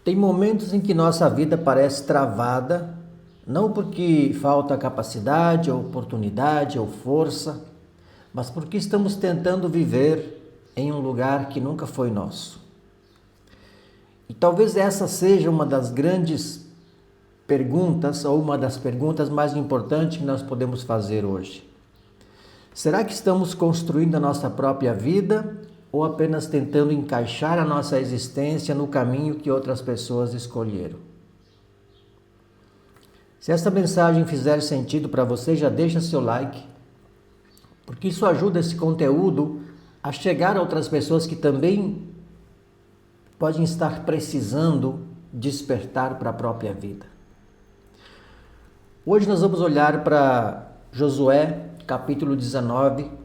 Tem momentos em que nossa vida parece travada, não porque falta capacidade, ou oportunidade ou força, mas porque estamos tentando viver em um lugar que nunca foi nosso. E talvez essa seja uma das grandes perguntas, ou uma das perguntas mais importantes que nós podemos fazer hoje. Será que estamos construindo a nossa própria vida ou apenas tentando encaixar a nossa existência no caminho que outras pessoas escolheram? Se essa mensagem fizer sentido para você, já deixa seu like, porque isso ajuda esse conteúdo a chegar a outras pessoas que também podem estar precisando despertar para a própria vida. Hoje nós vamos olhar para Josué, capítulo 19,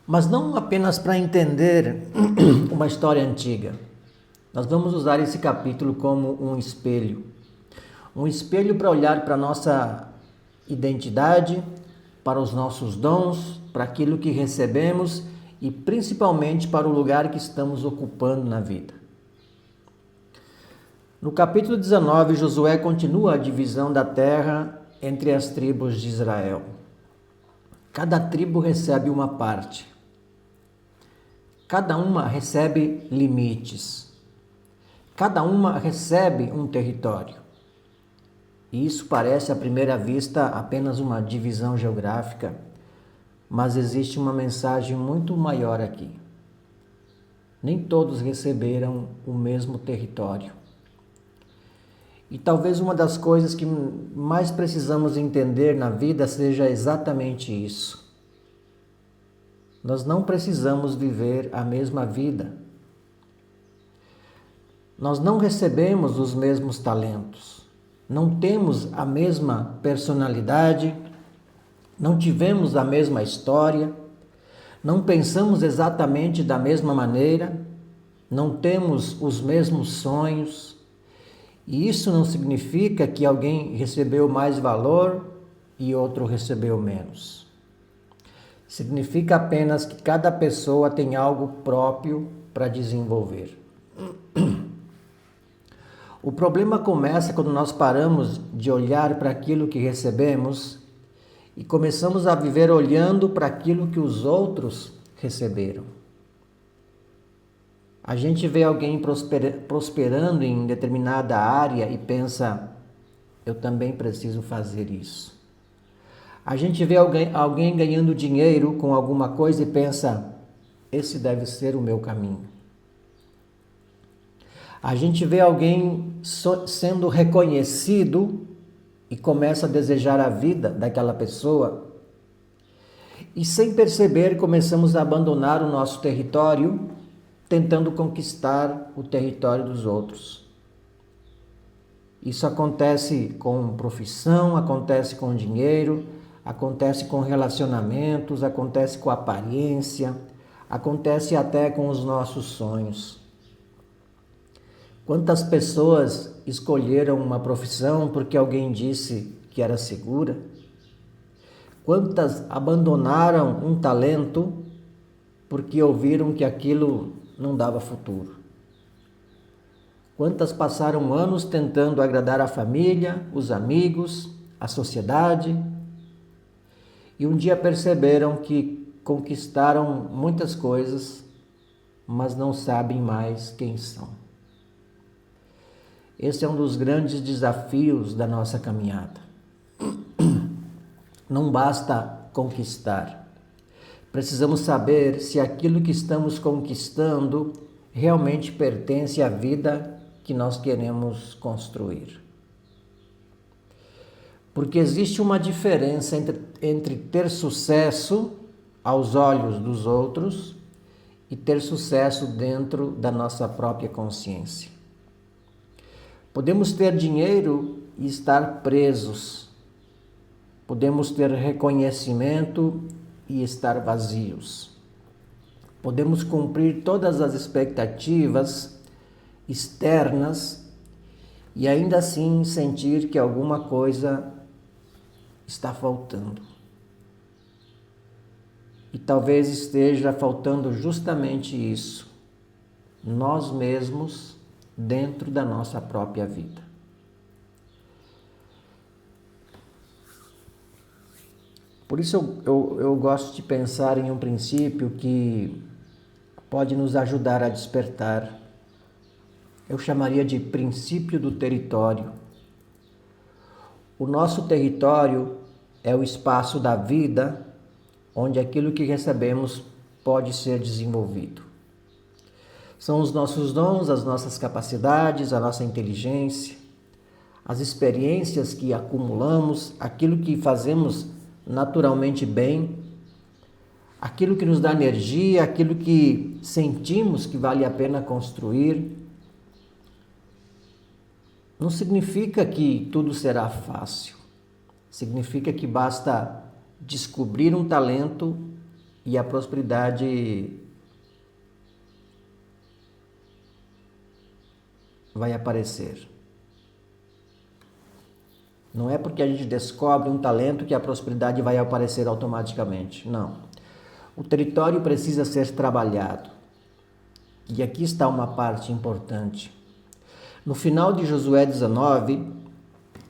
mas não apenas para entender uma história antiga. Nós vamos usar esse capítulo como um espelho para olhar para a nossa identidade, para os nossos dons, para aquilo que recebemos e principalmente para o lugar que estamos ocupando na vida. No capítulo 19, Josué continua a divisão da terra entre as tribos de Israel. Cada tribo recebe uma parte. Cada uma recebe limites. Cada uma recebe um território. E isso parece à primeira vista apenas uma divisão geográfica, mas existe uma mensagem muito maior aqui. Nem todos receberam o mesmo território. E talvez uma das coisas que mais precisamos entender na vida seja exatamente isso. Nós não precisamos viver a mesma vida. Nós não recebemos os mesmos talentos. Não temos a mesma personalidade, não tivemos a mesma história, não pensamos exatamente da mesma maneira, não temos os mesmos sonhos. E isso não significa que alguém recebeu mais valor e outro recebeu menos. Significa apenas que cada pessoa tem algo próprio para desenvolver. O problema começa quando nós paramos de olhar para aquilo que recebemos e começamos a viver olhando para aquilo que os outros receberam. A gente vê alguém prosperando em determinada área e pensa, eu também preciso fazer isso. A gente vê alguém ganhando dinheiro com alguma coisa e pensa, esse deve ser o meu caminho. A gente vê alguém sendo reconhecido e começa a desejar a vida daquela pessoa. E sem perceber, começamos a abandonar o nosso território, tentando conquistar o território dos outros. Isso acontece com profissão, acontece com dinheiro, acontece com relacionamentos, acontece com aparência, acontece até com os nossos sonhos. Quantas pessoas escolheram uma profissão porque alguém disse que era segura? Quantas abandonaram um talento porque ouviram que aquilo não dava futuro? Quantas passaram anos tentando agradar a família, os amigos, a sociedade e um dia perceberam que conquistaram muitas coisas, mas não sabem mais quem são? Esse é um dos grandes desafios da nossa caminhada. Não basta conquistar. Precisamos saber se aquilo que estamos conquistando realmente pertence à vida que nós queremos construir. Porque existe uma diferença entre ter sucesso aos olhos dos outros e ter sucesso dentro da nossa própria consciência. Podemos ter dinheiro e estar presos. Podemos ter reconhecimento e estar vazios. Podemos cumprir todas as expectativas externas e ainda assim sentir que alguma coisa está faltando. E talvez esteja faltando justamente isso. Nós mesmos dentro da nossa própria vida. Por isso eu gosto de pensar em um princípio que pode nos ajudar a despertar. Eu chamaria de princípio do território. O nosso território é o espaço da vida onde aquilo que recebemos pode ser desenvolvido. São os nossos dons, as nossas capacidades, a nossa inteligência, as experiências que acumulamos, aquilo que fazemos naturalmente bem, aquilo que nos dá energia, aquilo que sentimos que vale a pena construir. Não significa que tudo será fácil. Significa que basta descobrir um talento e a prosperidade vai aparecer. Não é porque a gente descobre um talento que a prosperidade vai aparecer automaticamente. Não. O território precisa ser trabalhado. E aqui está uma parte importante. No final de Josué 19,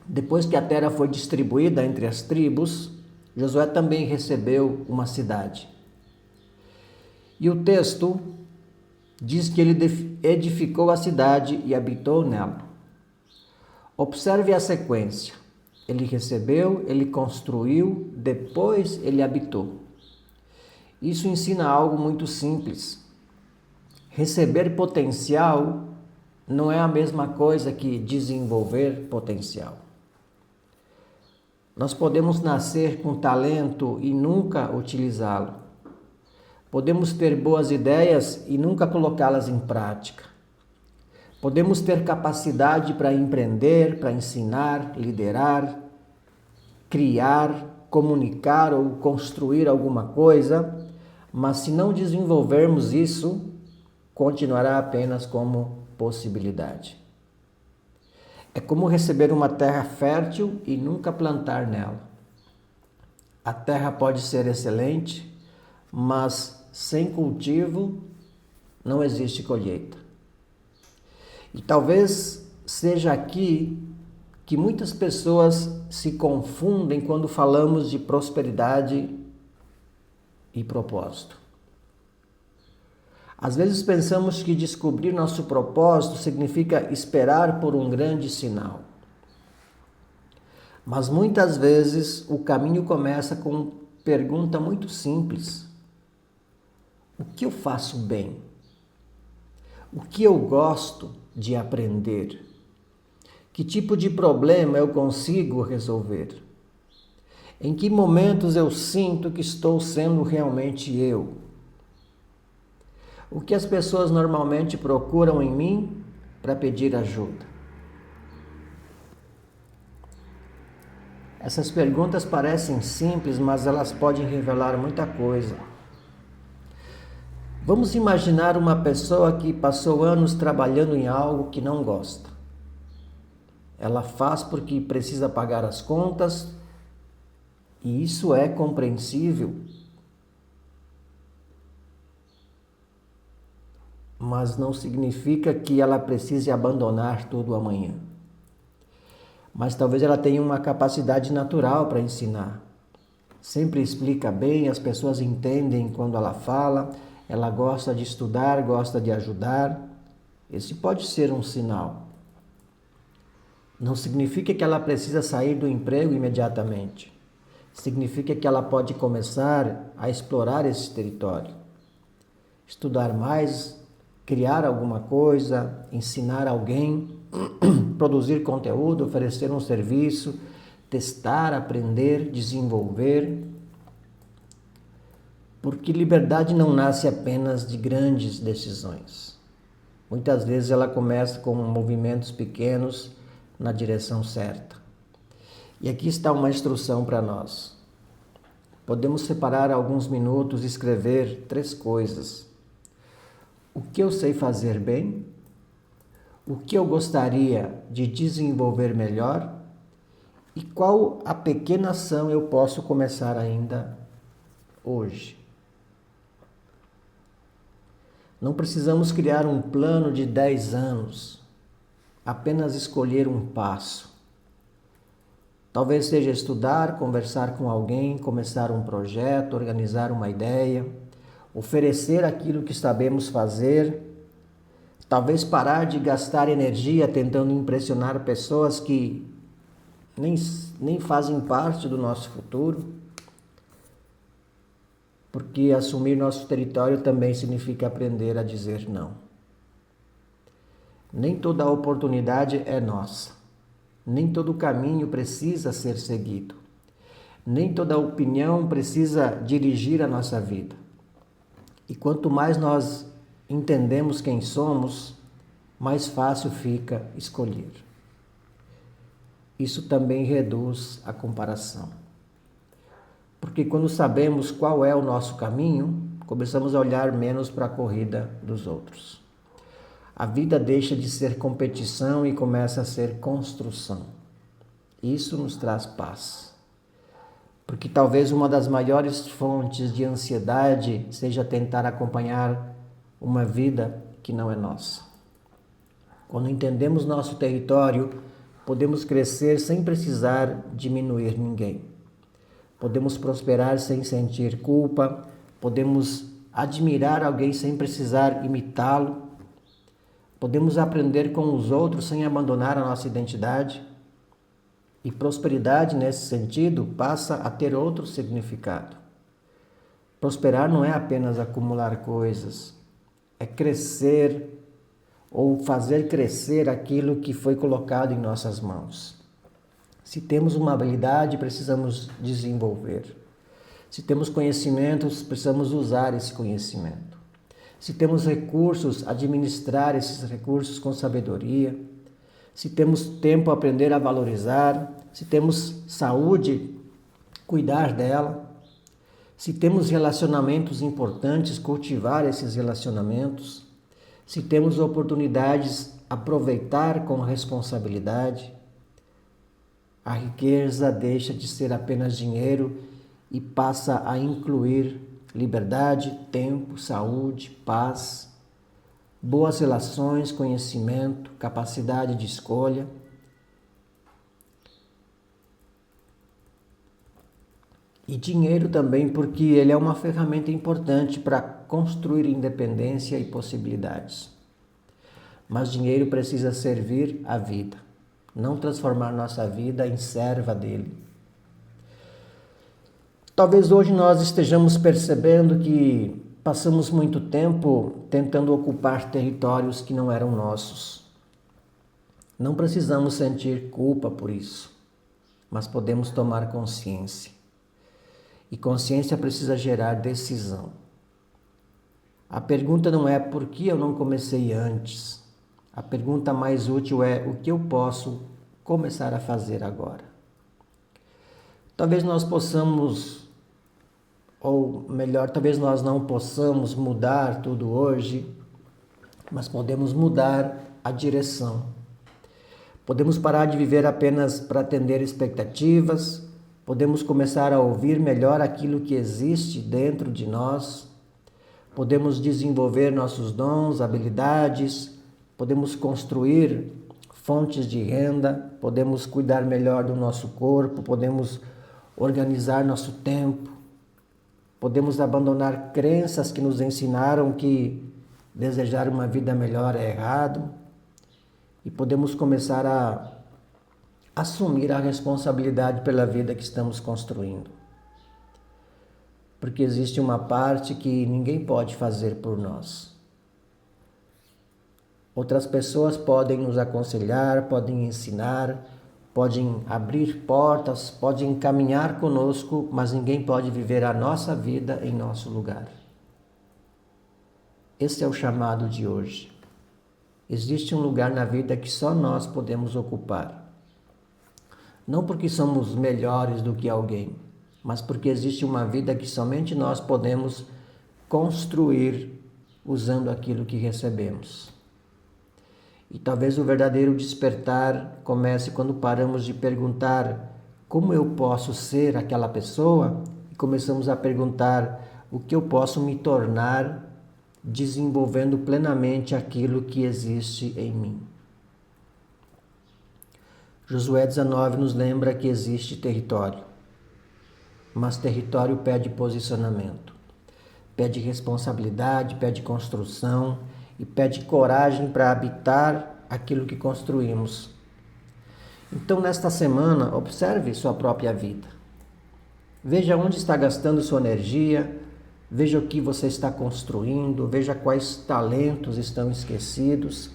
depois que a terra foi distribuída entre as tribos, Josué também recebeu uma cidade. E o texto diz que ele edificou a cidade e habitou nela. Observe a sequência. Ele recebeu, ele construiu, depois ele habitou. Isso ensina algo muito simples. Receber potencial não é a mesma coisa que desenvolver potencial. Nós podemos nascer com talento e nunca utilizá-lo. Podemos ter boas ideias e nunca colocá-las em prática. Podemos ter capacidade para empreender, para ensinar, liderar, criar, comunicar ou construir alguma coisa, mas se não desenvolvermos isso, continuará apenas como possibilidade. É como receber uma terra fértil e nunca plantar nela. A terra pode ser excelente, mas sem cultivo não existe colheita. E talvez seja aqui que muitas pessoas se confundem quando falamos de prosperidade e propósito. Às vezes pensamos que descobrir nosso propósito significa esperar por um grande sinal. Mas muitas vezes o caminho começa com uma pergunta muito simples: o que eu faço bem? O que eu gosto de aprender? Que tipo de problema eu consigo resolver? Em que momentos eu sinto que estou sendo realmente eu? O que as pessoas normalmente procuram em mim para pedir ajuda? Essas perguntas parecem simples, mas elas podem revelar muita coisa. Vamos imaginar uma pessoa que passou anos trabalhando em algo que não gosta. Ela faz porque precisa pagar as contas, e isso é compreensível. Mas não significa que ela precise abandonar tudo amanhã. Mas talvez ela tenha uma capacidade natural para ensinar. Sempre explica bem, as pessoas entendem quando ela fala, ela gosta de estudar, gosta de ajudar. Esse pode ser um sinal. Não significa que ela precisa sair do emprego imediatamente. Significa que ela pode começar a explorar esse território. Estudar mais, criar alguma coisa, ensinar alguém, produzir conteúdo, oferecer um serviço, testar, aprender, desenvolver. Porque liberdade não nasce apenas de grandes decisões. Muitas vezes ela começa com movimentos pequenos na direção certa. E aqui está uma instrução para nós. Podemos separar alguns minutos e escrever 3 coisas. O que eu sei fazer bem? O que eu gostaria de desenvolver melhor? E qual a pequena ação eu posso começar ainda hoje? Não precisamos criar um plano de 10 anos. apenas escolher um passo. Talvez seja estudar, conversar com alguém, começar um projeto, organizar uma ideia, oferecer aquilo que sabemos fazer, talvez parar de gastar energia tentando impressionar pessoas que nem fazem parte do nosso futuro, porque assumir nosso território também significa aprender a dizer não. Nem toda oportunidade é nossa, nem todo caminho precisa ser seguido, nem toda opinião precisa dirigir a nossa vida. E quanto mais nós entendemos quem somos, mais fácil fica escolher. Isso também reduz a comparação. Porque quando sabemos qual é o nosso caminho, começamos a olhar menos para a corrida dos outros. A vida deixa de ser competição e começa a ser construção. Isso nos traz paz. Porque talvez uma das maiores fontes de ansiedade seja tentar acompanhar uma vida que não é nossa. Quando entendemos nosso território, podemos crescer sem precisar diminuir ninguém. Podemos prosperar sem sentir culpa, podemos admirar alguém sem precisar imitá-lo, podemos aprender com os outros sem abandonar a nossa identidade. E prosperidade, nesse sentido, passa a ter outro significado. Prosperar não é apenas acumular coisas, é crescer ou fazer crescer aquilo que foi colocado em nossas mãos. Se temos uma habilidade, precisamos desenvolver. Se temos conhecimentos, precisamos usar esse conhecimento. Se temos recursos, administrar esses recursos com sabedoria. Se temos tempo, aprender a valorizar. Se temos saúde, cuidar dela. Se temos relacionamentos importantes, cultivar esses relacionamentos. Se temos oportunidades, aproveitar com responsabilidade. A riqueza deixa de ser apenas dinheiro e passa a incluir liberdade, tempo, saúde, paz, boas relações, conhecimento, capacidade de escolha. E dinheiro também, porque ele é uma ferramenta importante para construir independência e possibilidades. Mas dinheiro precisa servir a vida, não transformar nossa vida em serva dele. Talvez hoje nós estejamos percebendo que passamos muito tempo tentando ocupar territórios que não eram nossos. Não precisamos sentir culpa por isso, mas podemos tomar consciência. E consciência precisa gerar decisão. A pergunta não é por que eu não comecei antes. A pergunta mais útil é o que eu posso começar a fazer agora. Talvez nós possamos, ou melhor, talvez nós não possamos mudar tudo hoje, mas podemos mudar a direção. Podemos parar de viver apenas para atender expectativas, podemos começar a ouvir melhor aquilo que existe dentro de nós, podemos desenvolver nossos dons, habilidades, podemos construir fontes de renda, podemos cuidar melhor do nosso corpo, podemos organizar nosso tempo, podemos abandonar crenças que nos ensinaram que desejar uma vida melhor é errado e podemos começar a assumir a responsabilidade pela vida que estamos construindo. Porque existe uma parte que ninguém pode fazer por nós. Outras pessoas podem nos aconselhar, podem ensinar, podem abrir portas, podem caminhar conosco, mas ninguém pode viver a nossa vida em nosso lugar. Esse é o chamado de hoje. Existe um lugar na vida que só nós podemos ocupar. Não porque somos melhores do que alguém, mas porque existe uma vida que somente nós podemos construir usando aquilo que recebemos. E talvez o verdadeiro despertar comece quando paramos de perguntar como eu posso ser aquela pessoa e começamos a perguntar o que eu posso me tornar desenvolvendo plenamente aquilo que existe em mim. Josué 19 nos lembra que existe território, mas território pede posicionamento, pede responsabilidade, pede construção e pede coragem para habitar aquilo que construímos. Então, nesta semana, observe sua própria vida. Veja onde está gastando sua energia, veja o que você está construindo, veja quais talentos estão esquecidos,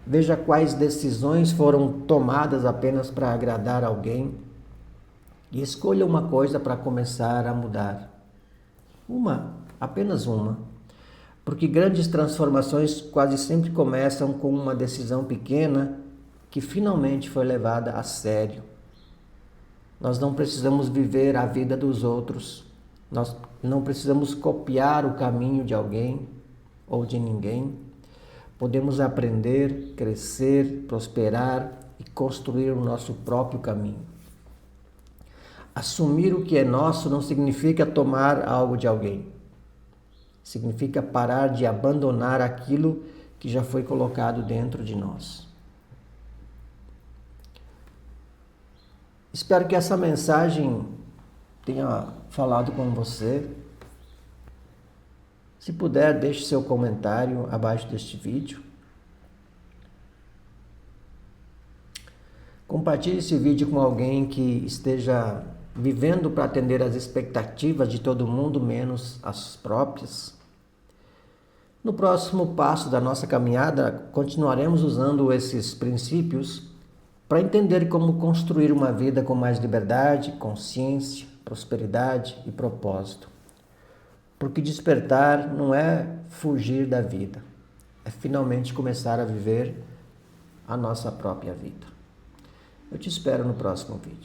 veja quais decisões foram tomadas apenas para agradar alguém e escolha uma coisa para começar a mudar. Apenas uma. Porque grandes transformações quase sempre começam com uma decisão pequena que finalmente foi levada a sério. Nós não precisamos viver a vida dos outros. Nós não precisamos copiar o caminho de alguém ou de ninguém. Podemos aprender, crescer, prosperar e construir o nosso próprio caminho. Assumir o que é nosso não significa tomar algo de alguém. Significa parar de abandonar aquilo que já foi colocado dentro de nós. Espero que essa mensagem tenha falado com você. Se puder, deixe seu comentário abaixo deste vídeo. Compartilhe esse vídeo com alguém que esteja vivendo para atender às expectativas de todo mundo, menos as próprias. No próximo passo da nossa caminhada, continuaremos usando esses princípios para entender como construir uma vida com mais liberdade, consciência, prosperidade e propósito. Porque despertar não é fugir da vida, é finalmente começar a viver a nossa própria vida. Eu te espero no próximo vídeo.